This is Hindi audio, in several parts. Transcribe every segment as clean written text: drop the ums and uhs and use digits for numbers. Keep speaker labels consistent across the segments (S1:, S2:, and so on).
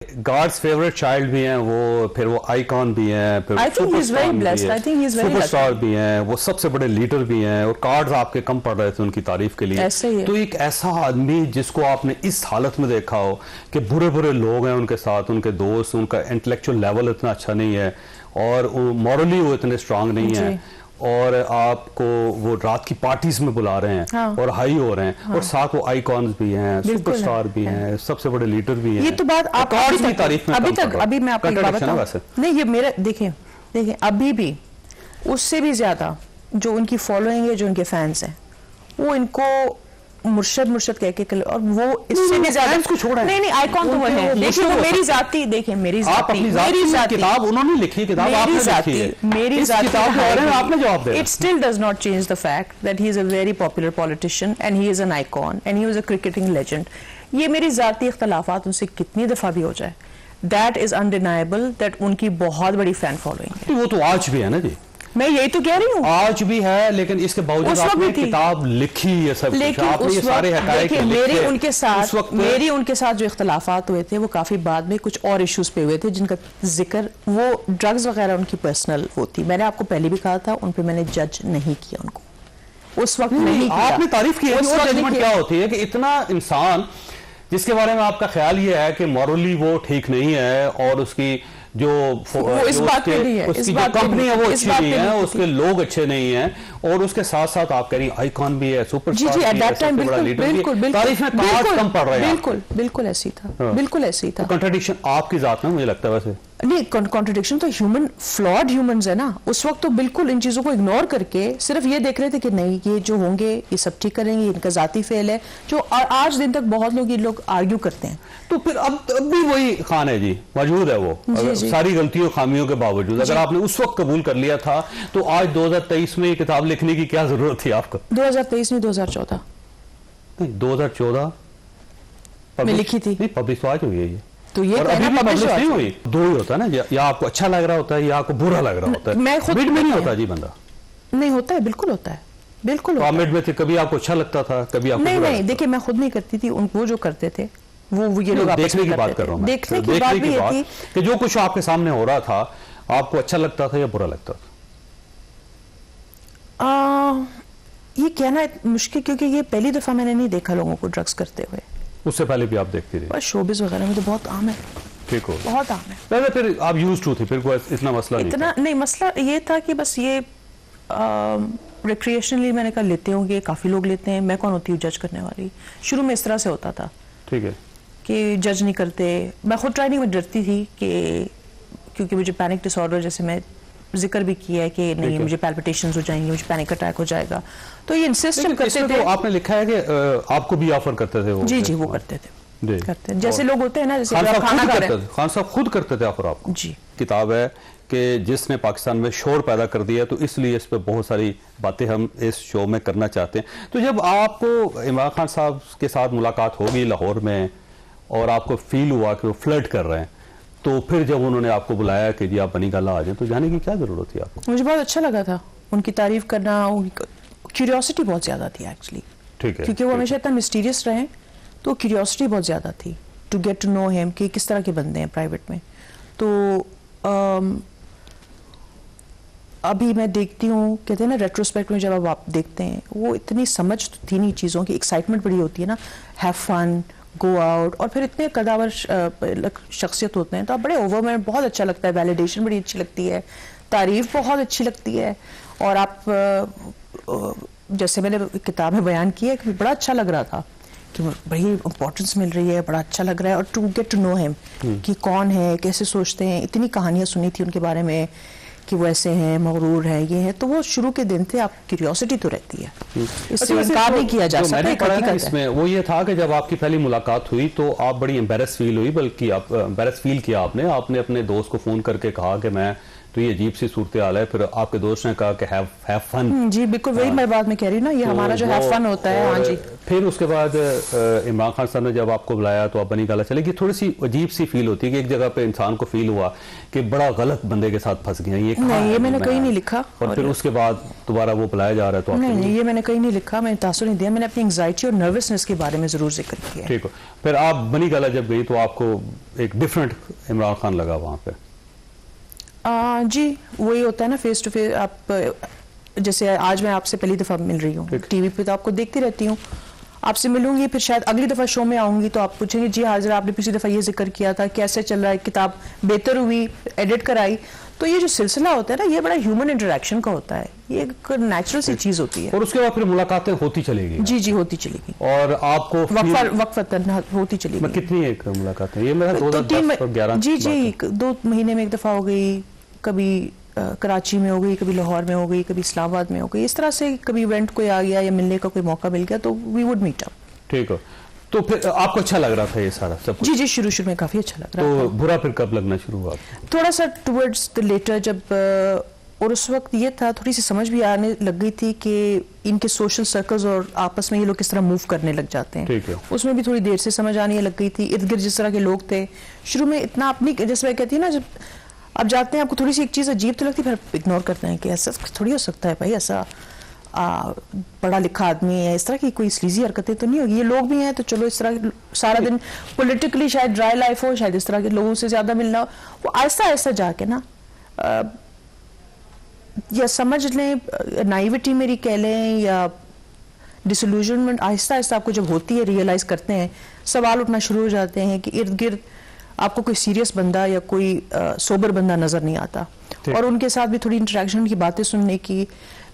S1: गॉड्स फेवरेट चाइल्ड भी हैं वो, फिर वो आइकॉन भी हैं, फिर सुपरस्टार भी हैं, वो सबसे बड़े लीडर भी हैं, और कार्ड्स आपके कम पड़ रहे थे उनकी तारीफ के लिए। तो एक ऐसा आदमी जिसको आपने इस हालत में देखा हो कि बुरे बुरे लोग हैं उनके साथ, उनके दोस्त, उनका इंटेलेक्चुअल लेवल इतना अच्छा नहीं है और मॉरली वो इतने स्ट्रांग नहीं है, और आपको वो रात की पार्टीज में बुला रहे हैं, हाँ। और हाई हो रहे हैं, हाँ। और साथ वो आइकॉन्स भी हैं, सुपरस्टार भी हैं, सबसे बड़े लीडर भी हैं।
S2: ये तो बात आप
S1: की तारीफ में
S2: अभी मैं आपको बात बताऊं, नहीं ये मेरा देखिए अभी भी उससे भी ज्यादा जो उनकी फॉलोइंग है, जो उनके फैंस हैं, वो इनको मुर्शद कह के, और वो इससे भी ज्यादा
S1: को छोड़ा है।
S2: नहीं आइकॉन तो वो है, लेकिन वो मेरी जाती, देखिए मेरी जाती
S1: किताब उन्होंने लिखी, किताब आपने लिखी है,
S2: मेरी जाती
S1: आपने जवाब दिया।
S2: It still does not change the fact that he is a very popular politician and he is an icon and he was a cricketing legend. ये मेरी जाती इख्तलाफात उनसे कितनी दफा भी हो जाए, दैट इज अनडिनाइबल दैट उनकी बहुत बड़ी फैन फॉलोइंग है।
S1: वो तो आज भी है ना जी,
S2: मैं यही तो कह रही हूँ,
S1: आज भी है, लेकिन इसके बावजूद आपने किताब लिखी है, सब
S2: लेकिन
S1: कुछ आपने ये सारे हकायक लिखे।
S2: मेरे उनके साथ जो इख्तलाफात हुए थे वो काफी बाद में कुछ और इश्यूज पे हुए थे, जिनका जिक्र वो ड्रग्स वगैरह उनकी पर्सनल होती। मैंने आपको पहले भी कहा था, उन पे मैंने जज नहीं किया उनको, उस वक्त नहीं किया।
S1: आपने तारीफ की है, जजमेंट क्या होती है कि इतना इंसान जिसके बारे में आपका ख्याल ये है कि मॉरली वो ठीक नहीं है, और उसकी जो
S2: इस बात पे नहीं है,
S1: उसकी जो कंपनी है वो अच्छी नहीं है, उसके लोग अच्छे नहीं हैं, और उसके साथ साथ आप कह रही आइकॉन भी है, सुपरस्टार भी है, सबसे बड़ा लीडर भी है, तारीफ में कार्ड कम पड़ रहे हैं।
S2: बिल्कुल ऐसी था, बिल्कुल ऐसी था।
S1: कॉन्ट्रडिक्शन आपकी जात में मुझे लगता है, वैसे
S2: नहीं कॉन्ट्रडिक्शन तो ह्यूमन फ्लॉड ह्यूमंस है ना। उस वक्त तो बिल्कुल इन चीजों को इग्नोर करके सिर्फ ये देख रहे थे कि नहीं ये जो होंगे ये सब ठीक करेंगे, इनका जाती फेल है, जो आज दिन तक बहुत लोग ये लोग आर्ग्यू करते हैं।
S1: तो फिर अब भी वही खान है जी, मौजूद है वो, सारी गलतियों खामियों के बावजूद। अगर आपने उस वक्त कबूल कर लिया था तो आज 2023 में ये किताब लिखने की क्या जरूरत थी आपको?
S2: 2023 नहीं 2014
S1: नहीं 2014
S2: में लिखी थी,
S1: नहीं पब्लिश आज हुई है ये,
S2: तो ये
S1: पब्लिश नहीं हुई। दो ही होता है ना, या आपको अच्छा लग रहा होता है या आपको बुरा लग रहा होता है।
S2: मैं खुद
S1: मिड में नहीं होता जी बंदा,
S2: नहीं होता है, बिल्कुल होता है, बिल्कुल
S1: तो मिड में थे, कभी आपको अच्छा लगता था, कभी आपको
S2: नहीं देखिए मैं खुद नहीं करती थी, उनको जो करते थे वो ये लोग
S1: देखने की बात कर रहा हूँ,
S2: देखने की बात भी थी
S1: कि जो कुछ आपके सामने हो रहा था आपको अच्छा लगता था या बुरा लगता था?
S2: ये कहना मुश्किल, क्योंकि ये पहली दफा मैंने नहीं देखा लोगों को ड्रग्स करते हुए,
S1: उससे पहले भी आप देखती रही?
S2: शोबिज़ वगैरह में तो बहुत आम है,
S1: ठीक हो,
S2: बहुत आम है।
S1: पहले फिर आप यूज्ड टू थे, फिर कोई इतना मसला
S2: इतना नहीं, मसला ये था कि बस ये रिक्रिएशनली मैंने कहा लेते होंगे, काफी लोग लेते हैं, मैं कौन होती हूँ जज करने वाली। शुरू में इस तरह से होता था, ठीक है, कि जज नहीं करते। मैं खुद ट्राइनिंग में डरती थी कि क्योंकि मुझे पैनिक डिसऑर्डर, जैसे मैं जिक्र भी किया है कि नहीं मुझे पैल्पिटेशंस हो जाएंगे, मुझे पैनिक अटैक हो जाएगा, तो ये इंसिस्ट करते थे।
S1: तो आपने लिखा है कि आपको भी ऑफर करते थे वो?
S2: जी वो करते थे, जैसे लोग होते हैं ना, जैसे खाना खा रहे हैं,
S1: खान साहब खुद करते थे ऑफर आपको?
S2: जी।
S1: किताब है कि जिसने पाकिस्तान में शोर पैदा कर दिया, तो इसलिए इस पर बहुत सारी बातें हम इस शो में करना चाहते हैं। तो जब आपको इमरान खान साहब के साथ मुलाकात होगी लाहौर में और आपको फील हुआ कि वो फ्लर्ट कर रहे हैं, तो फिर जब उन्होंने आपको बुलाया कि जी आप बनी गाला आ जाए, तो जाने की क्या जरूरत थी आपको?
S2: मुझे बहुत अच्छा लगा था उनकी तारीफ करना, क्यूरियोसिटी बहुत ज्यादा थी एक्चुअली, ठीक है, क्योंकि वो हमेशा इतना मिस्टीरियस रहे, तो क्यूरियोसिटी बहुत ज्यादा थी to get to know him कि किस तरह के बंदे हैं प्राइवेट में। तो अभी मैं देखती हूँ, कहते हैं ना रेट्रोस्पेक्ट में जब आप देखते हैं, वो इतनी समझ थी नहीं चीज़ों की, एक्साइटमेंट बड़ी होती है ना, हैव फन, गो आउट, और फिर इतने कदावर शख्सियत होते हैं तो आप बड़े ओवरवेल्म, बहुत अच्छा लगता है, वैलिडेशन बड़ी अच्छी लगती है, तारीफ बहुत अच्छी लगती है, और आप जैसे मैंने किताब में बयान किया कि बड़ा अच्छा लग रहा था कि बड़ी इंपॉर्टेंस मिल रही है, बड़ा अच्छा लग रहा है, और to get to know him कि कौन है, कैसे सोचते हैं। इतनी कहानियाँ सुनी थी उनके बारे में कि वो ऐसे हैं, मगरूर है, ये है, तो वो शुरू के दिन थे, आप क्यूरियोसिटी तो रहती है, इससे इनकार नहीं किया जा सकता।
S1: इसमें वो ये था कि जब आपकी पहली मुलाकात हुई तो आप बड़ी एम्बेरस फील हुई, बल्कि आप एम्बेरस फील किया, आपने अपने दोस्त को फोन करके कहा कि मैं तो ये अजीब सी सूरत हाल है। फिर आपके दोस्त ने कहा कि हैव फन।
S2: जी बिल्कुल, वही मैं बात में कह रही हूँ ना, ये हमारा जो हैव फन होता है। हाँ जी।
S1: फिर उसके बाद इमरान खान साहब ने जब आपको बुलाया तो आप बनी गाला चले कि थोड़ी सी अजीब सी फील होती है कि एक जगह पे इंसान को फील हुआ कि बड़ा गलत बंदे के साथ फंस गया।
S2: नहीं, ये मैंने कहीं नहीं लिखा।
S1: और फिर उसके बाद दोबारा वो बुलाया जा रहा है तो
S2: नहीं, ये मैंने कहीं नहीं लिखा, मैंने तासुर नहीं दिया। मैंने अपनी एंग्जाइटी और नर्वसनेस के बारे में जरूर जिक्र किया।
S1: ठीक है। फिर आप बनी गाला जब गई तो आपको एक डिफरेंट इमरान खान लगा वहां पे?
S2: जी वही होता है ना, फेस टू फेस। आप जैसे आज मैं आपसे पहली दफा मिल रही हूँ, टीवी पे तो आपको देखती रहती हूँ, आपसे मिलूंगी, फिर शायद अगली दफा शो में आऊंगी तो आप पूछेंगे जी हाजिर आपने पिछली दफा ये जिक्र किया था, कैसे चल रहा है, किताब बेहतर हुई, एडिट कराई। तो ये जो सिलसिला होता है ना, ये बड़ा ह्यूमन इंटरेक्शन का होता है, ये एक नेचुरल सी चीज होती है।
S1: और उसके बाद फिर मुलाकातें होती चलेगी?
S2: जी जी होती चलेगी।
S1: और आपको
S2: वक्फतन होती चलेगी।
S1: कितनी एक मुलाकातें? ये मेरा 2010-11
S2: जी जी 2 महीने में एक दफा हो गई, कभी कराची में हो गई, कभी लाहौर में हो गई, कभी इस्लामाबाद में हो गई। इस तरह से कभी इवेंट कोई आ गया या मिलने का कोई मौका मिल गया तो वी वुड मीट अप। ठीक है।
S1: तो फिर आपको अच्छा लग रहा था ये सारा सब कुछ?
S2: जी जी शुरू में काफी अच्छा लग रहा था।
S1: तो बुरा फिर कब लगना शुरू हुआ?
S2: थोड़ा सा टुवर्ड्स द लेटर, जब और उस वक्त ये था, थोड़ी सी समझ भी आने लग गई थी कि इनके सोशल सर्कल्स और आपस में ये लोग किस तरह मूव करने लग जाते हैं।
S1: ठीक है।
S2: उसमें भी थोड़ी देर से समझ आने लग गई थी। इर्द गिर्द जिस तरह के लोग थे, शुरू में इतना अपनी, जैसे मैं कहती हूँ ना, जब आप जाते हैं आपको थोड़ी सी एक चीज़ अजीब तो लगती है, फिर इग्नोर करते हैं कि ऐसा थोड़ी हो सकता है भाई, ऐसा पढ़ा लिखा आदमी है, इस तरह की कोई स्लीजी हरकतें तो नहीं होगी, ये लोग भी हैं तो चलो इस तरह सारा दिन पॉलिटिकली शायद ड्राई लाइफ हो, शायद इस तरह के लोगों से ज़्यादा मिलना हो, वो आहिस्ता आहिस्ता जाके ना या समझ लें, नाइविटी मेरी कह लें या डिसल्यूजनमेंट, आहिस्ता आहिस्ता आपको जब होती है, रियलाइज़ करते हैं, सवाल उठना शुरू हो जाते हैं कि इर्द गिर्द आपको कोई सीरियस बंदा या कोई सोबर बंदा नजर नहीं आता। और उनके साथ भी थोड़ी इंटरेक्शन की बातें सुनने की,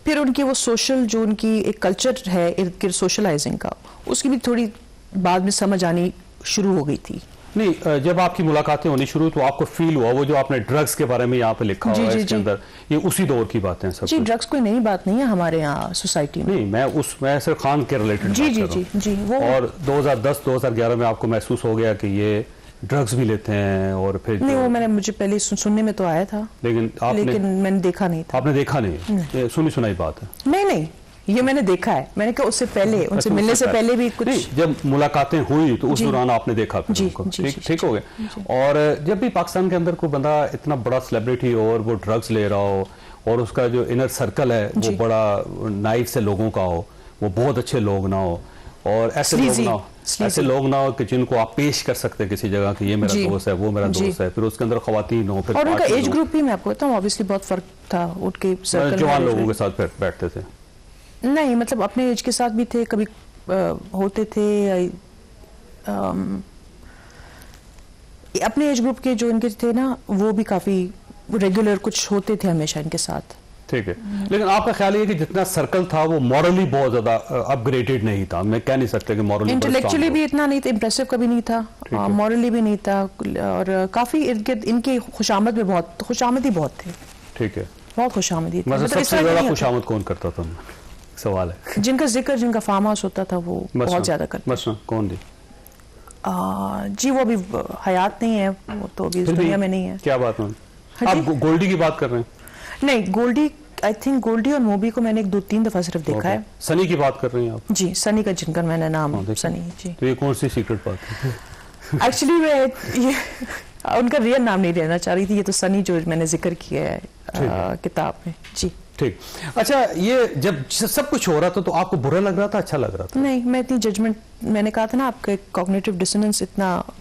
S2: फिर उनकी वो सोशल जो उनकी एक कल्चर है इर्द गिर्द सोशलाइजिंग का, उसकी भी थोड़ी बाद में समझ आनी शुरू हो गई थी।
S1: नहीं, जब आपकी मुलाकातें होनी शुरू तो आपको फील हुआ, वो जो आपने ड्रग्स के बारे में यहाँ पे लिखा हुआ है इसके अंदर, ये उसी दौर की बातें हैं सब?
S2: जी, ड्रग्स कोई नई बात नहीं है हमारे यहाँ सोसाइटी में।
S1: नहीं, मैं सिर्फ खान के रिलेटेड
S2: जी जी जी जी वो।
S1: और 2010-2011 में आपको महसूस हो गया कि ये ड्रग्स भी लेते हैं? और फिर
S2: नहीं, वो मुझे पहले सुनने में तो आया था, लेकिन मैंने देखा नहीं था।
S1: आपने देखा नहीं? सुनी सुनाई बात है?
S2: नहीं, ये मैंने देखा है। मैंने कहा उससे पहले, उनसे मिलने से पहले भी कुछ
S1: नहीं, जब मुलाकातें हुई तो उस दौरान आपने देखा फिर उनको? ठीक हो गया। और जब भी पाकिस्तान के अंदर कोई बंदा इतना बड़ा सेलिब्रिटी हो और वो ड्रग्स ले रहा हो और उसका जो इनर सर्कल है वो बड़ा नाइफ से लोगों का हो, वो बहुत अच्छे लोग ना हो, और ऐसे लोग ना हो कि जिनको आप पेश कर सकते हैं किसी जगह कि ये मेरा दोस्त है, वो मेरा दोस्त है, फिर उसके अंदर खवातीन हो, फिर
S2: और उनका एज ग्रुप भी मैं आपको बताऊं ऑब्वियसली बहुत फर्क था। उनके सर्कल
S1: जवान लोगों के साथ बैठते थे?
S2: नहीं, मतलब अपने एज के साथ भी थे, कभी होते थे अपने एज ग्रुप के जो इनके थे ना, वो भी काफी रेगुलर कुछ होते थे हमेशा इनके साथ।
S1: ठीक है। लेकिन आपका ख्याल है कि जितना सर्कल था वो मॉरली बहुत ज्यादा अपग्रेडेड नहीं था? मैं कह नहीं सकता कि मॉरली,
S2: इंटेलेक्चुअली भी इतना नहीं था, इंप्रेसिव कभी नहीं था, मॉरली भी नहीं था, और काफी इर्द गिर्द इनकी खुशामद में बहुत खुशामदी बहुत थे।
S1: ठीक है,
S2: बहुत खुशामदी थी।
S1: मतलब सबसे ज्यादा खुशामद कौन करता था? सवाल है।
S2: जिनका जिक्र, जिनका फार्म हाउस होता था वो बहुत ज्यादा करते।
S1: मसलन कौन थी?
S2: जी वो अभी हयात नहीं है, वो तो अभी इस दुनिया में नहीं है।
S1: क्या बात है? आप गोल्डी की बात कर रहे हैं?
S2: नहीं, गोल्डी, आई थिंक गोल्डी और मोबी को मैंने 2-3 दफा सिर्फ देखा है।
S1: सनी की बात कर रहे हैं आप?
S2: जी, सनी का जिनका मैंने नाम सनी। जी,
S1: तो ये कौन सी सीक्रेट बात है?
S2: एक्चुअली मैं ये उनका रियल नाम नहीं लेना चाह रही थी, ये तो सनी जो मैंने जिक्र किया है किताब में। जी
S1: ठीक। अच्छा, ये जब सब कुछ हो रहा था तो आपको बुरा लग रहा था, अच्छा लग रहा था?
S2: नहीं, मैं इतनी जजमेंट, मैंने कहा था ना आपका कॉग्निटिव डिसोनेंस इतना